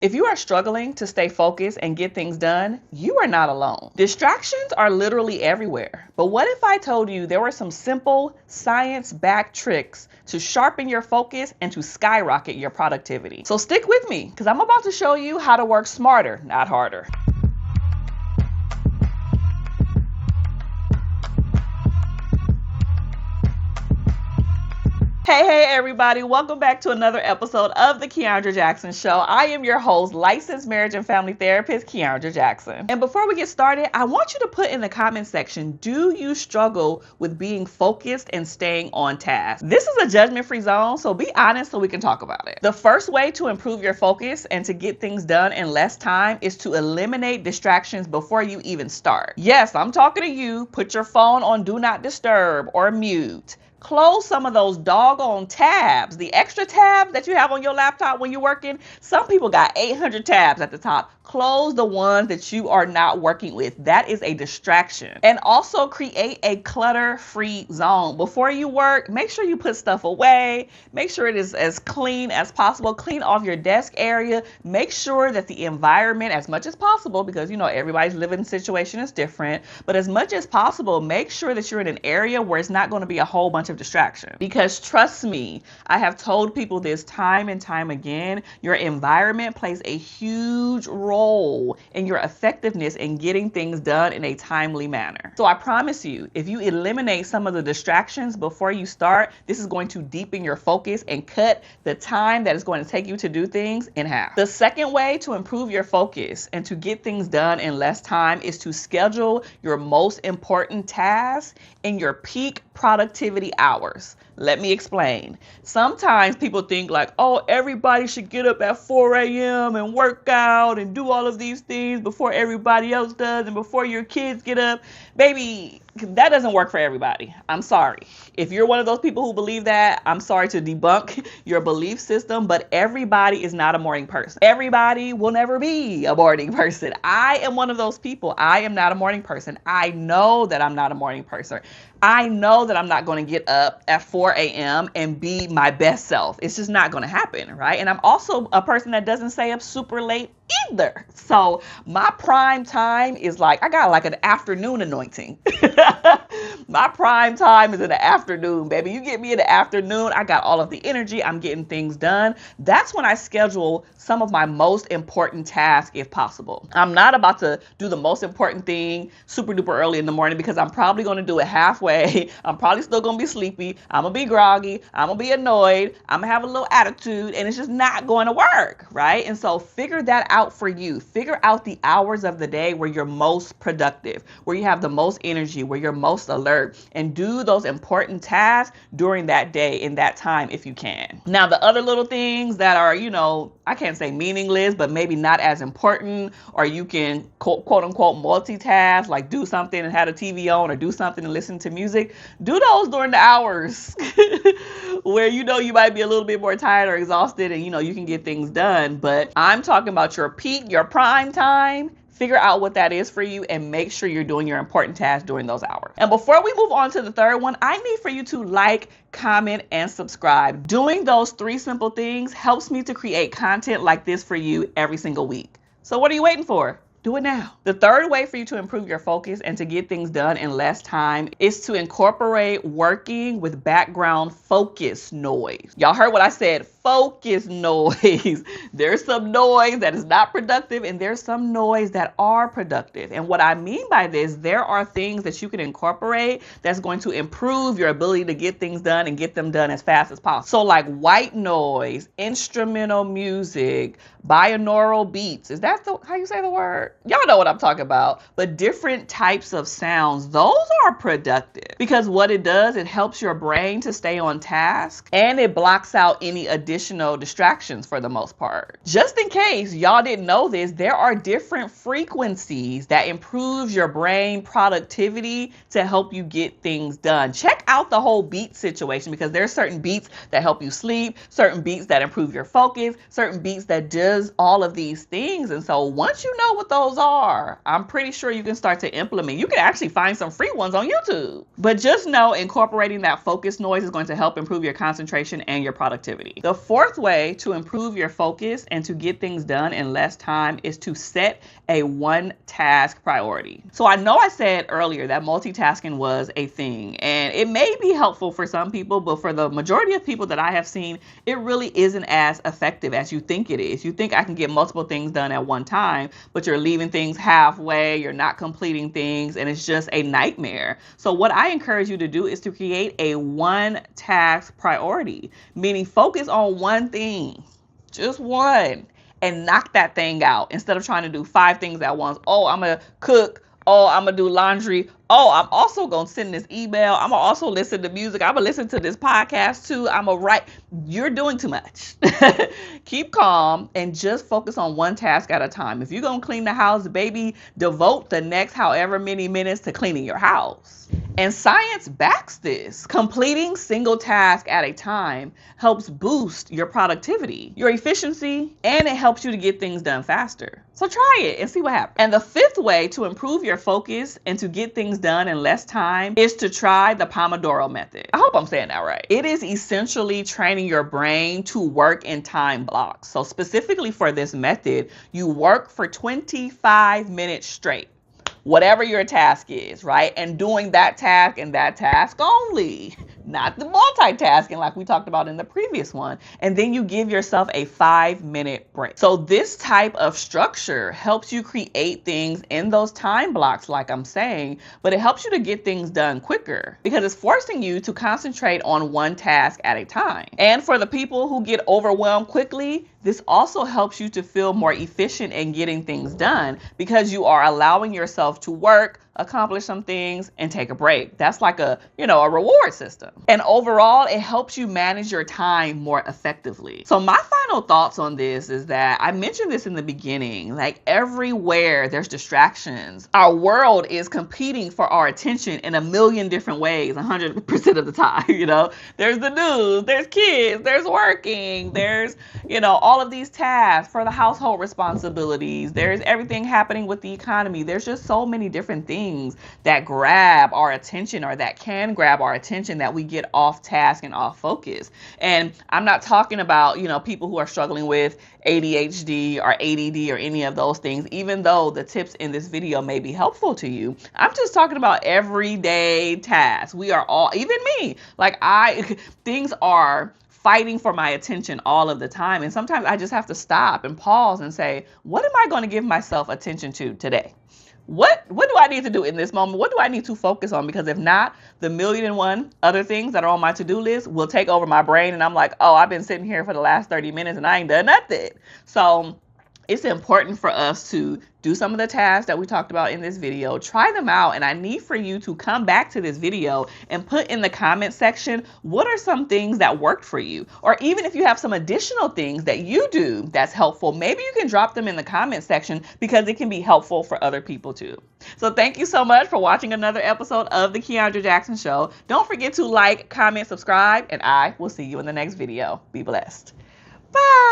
If you are struggling to stay focused and get things done, you are not alone. Distractions are literally everywhere. But what if I told you there were some simple, science-backed tricks to sharpen your focus and to skyrocket your productivity? So stick with me, because I'm about to show you how to work smarter, not harder. Hey everybody, welcome back to another episode of the Kiaundra Jackson Show. I am your host, licensed marriage and family therapist, Kiaundra Jackson. And before we get started, I want you to put in the comment section, do you struggle with being focused and staying on task? This is a judgment-free zone, so be honest so we can talk about it. The first way to improve your focus and to get things done in less time is to eliminate distractions before you even start. Yes, I'm talking to you. Put your phone on Do Not Disturb or mute. Close some of those doggone tabs, the extra tabs that you have on your laptop when you're working. Some people got 800 tabs at the top. Close the ones that you are not working with. That is a distraction. And also create a clutter-free zone. Before you work, make sure you put stuff away. Make sure it is as clean as possible. Clean off your desk area. Make sure that the environment, as much as possible, because you know everybody's living situation is different, but as much as possible, make sure that you're in an area where it's not going to be a whole bunch of distraction. Because trust me, I have told people this time and time again, your environment plays a huge role in your effectiveness in getting things done in a timely manner. So I promise you, if you eliminate some of the distractions before you start, this is going to deepen your focus and cut the time that it's going to take you to do things in half. The second way to improve your focus and to get things done in less time is to schedule your most important tasks in your peak productivity hours. Let me explain. Sometimes people think like, oh, everybody should get up at 4 a.m. and work out and do all of these things before everybody else does and before your kids get up. Baby, that doesn't work for everybody. I'm sorry. If you're one of those people who believe that, I'm sorry to debunk your belief system, but everybody is not a morning person. Everybody will never be a morning person. I am one of those people. I am not a morning person. I know that I'm not a morning person. I know that I'm not going to get up at 4 a.m. and be my best self. It's just not going to happen, right? And I'm also a person that doesn't stay up super late either. So my prime time is like, I got like an afternoon anointing. My prime time is in the afternoon, baby. You get me in the afternoon, I got all of the energy. I'm getting things done. That's when I schedule some of my most important tasks if possible. I'm not about to do the most important thing super duper early in the morning because I'm probably going to do it halfway. I'm probably still going to be sleepy. I'm going to be groggy. I'm going to be annoyed. I'm going to have a little attitude and it's just not going to work, right? And so figure that out for you. Figure out the hours of the day where you're most productive, where you have the most energy, where you're most alert, and do those important tasks during that day in that time if you can. Now, the other little things that are, you know, I can't say meaningless, but maybe not as important, or you can quote unquote multitask, like do something and have a TV on or do something and listen to music. Do those during the hours where you know you might be a little bit more tired or exhausted and you know you can get things done. But I'm talking about your peak, your prime time. Figure out what that is for you and make sure you're doing your important tasks during those hours. And before we move on to the third one, I need for you to like, comment, and subscribe. Doing those 3 simple things helps me to create content like this for you every single week. So what are you waiting for? Do it now. The third way for you to improve your focus and to get things done in less time is to incorporate working with background focus noise. Y'all heard what I said, focus noise. There's some noise that is not productive and there's some noise that are productive. And what I mean by this, there are things that you can incorporate that's going to improve your ability to get things done and get them done as fast as possible. So like white noise, instrumental music, binaural beats. Is that how you say the word? Y'all know what I'm talking about. But different types of sounds, those are productive because what it does, it helps your brain to stay on task and it blocks out any additional distractions for the most part. Just in case y'all didn't know this, there are different frequencies that improve your brain productivity to help you get things done. Check out the whole beat situation because there's certain beats that help you sleep, certain beats that improve your focus, certain beats that does all of these things. And so once you know what those are, I'm pretty sure you can start to implement. You can actually find some free ones on YouTube. But just know incorporating that focus noise is going to help improve your concentration and your productivity. The fourth way to improve your focus and to get things done in less time is to set a one task priority. So I know I said earlier that multitasking was a thing, and it may be helpful for some people, but for the majority of people that I have seen, it really isn't as effective as you think it is. You think I can get multiple things done at one time, but you're leaving things halfway, you're not completing things, and it's just a nightmare. So what I encourage you to do is to create a one task priority, meaning focus on one thing, just one, and knock that thing out instead of trying to do 5 things at once. Oh, I'm going to cook. Oh, I'm going to do laundry. Oh, I'm also going to send this email. I'm going to also listen to music. I'm going to listen to this podcast too. I'm going to write. You're doing too much. Keep calm and just focus on one task at a time. If you're going to clean the house, baby, devote the next however many minutes to cleaning your house. And science backs this. Completing single task at a time helps boost your productivity, your efficiency, and it helps you to get things done faster. So try it and see what happens. And the fifth way to improve your focus and to get things done in less time is to try the Pomodoro Method. I hope I'm saying that right. It is essentially training your brain to work in time blocks. So specifically for this method, you work for 25 minutes straight, whatever your task is, right? And doing that task and that task only, not the multitasking like we talked about in the previous one. And then you give yourself a 5-minute break. So this type of structure helps you create things in those time blocks, like I'm saying, but it helps you to get things done quicker because it's forcing you to concentrate on one task at a time. And for the people who get overwhelmed quickly, this also helps you to feel more efficient in getting things done because you are allowing yourself to work, accomplish some things, and take a break. That's like a reward system. And overall, it helps you manage your time more effectively. So my final thoughts on this is that I mentioned this in the beginning, like everywhere there's distractions. Our world is competing for our attention in a million different ways, 100% of the time, There's the news, there's kids, there's working, there's, all of these tasks for the household responsibilities. There's everything happening with the economy. There's just so many different things that grab our attention or that can grab our attention that we get off task and off focus. And I'm not talking about, people who are struggling with ADHD or ADD or any of those things, even though the tips in this video may be helpful to you. I'm just talking about everyday tasks. We are all, even me, things are fighting for my attention all of the time. And sometimes I just have to stop and pause and say, what am I going to give myself attention to today? What do I need to do in this moment? What do I need to focus on? Because if not, the 1,000,001 other things that are on my to-do list will take over my brain. And I'm like, oh, I've been sitting here for the last 30 minutes and I ain't done nothing. So it's important for us to do some of the tasks that we talked about in this video, try them out, and I need for you to come back to this video and put in the comment section, what are some things that worked for you? Or even if you have some additional things that you do that's helpful, maybe you can drop them in the comment section because it can be helpful for other people too. So thank you so much for watching another episode of The Kiaundra Jackson Show. Don't forget to like, comment, subscribe, and I will see you in the next video. Be blessed. Bye.